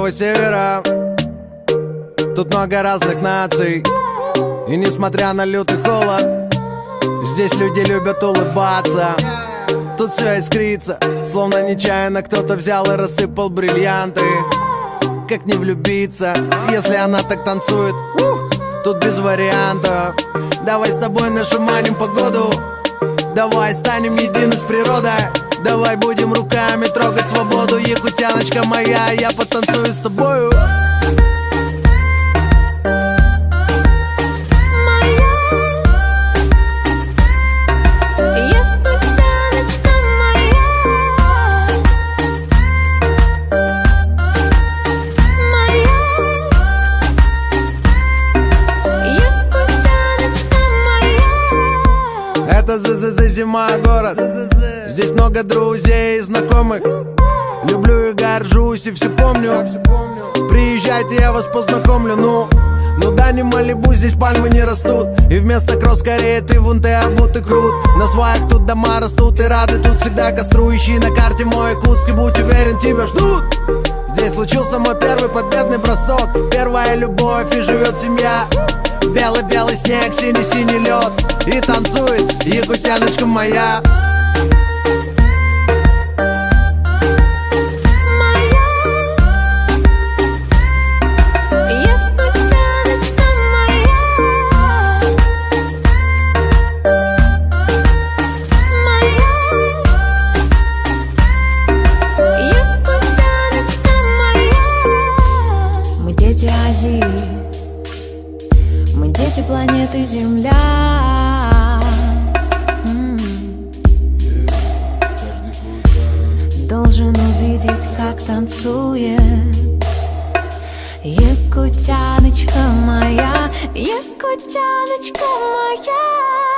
Красивого севера. Тут много разных наций, и несмотря на лютый холод, здесь люди любят улыбаться. Тут все искрится, словно нечаянно кто-то взял и рассыпал бриллианты. Как не влюбиться, если она так танцует? Тут без вариантов. Давай с тобой нашуманим погоду. Давай станем едины с природой. Давай будем руками трогать свободу. Якутяночка моя, я потанцую с тобою. Это зима, город. Здесь много друзей и знакомых. Люблю и горжусь, и все помню. Приезжайте, я вас познакомлю. Ну да, не Малибу, здесь пальмы не растут. И вместо кросс скорее ты вунты, арбуты крут. На сваях тут дома растут, и рады тут всегда костру. Ищи на карте мой Якутск, и будь уверен, тебя ждут. Здесь случился мой первый победный бросок. Первая любовь, и живет семья. Белый-белый снег, синий-синий лед. И танцует якутяночка моя. Мы дети Азии, мы дети планеты Земля. Должен увидеть, как танцует якутяночка моя, якутяночка моя.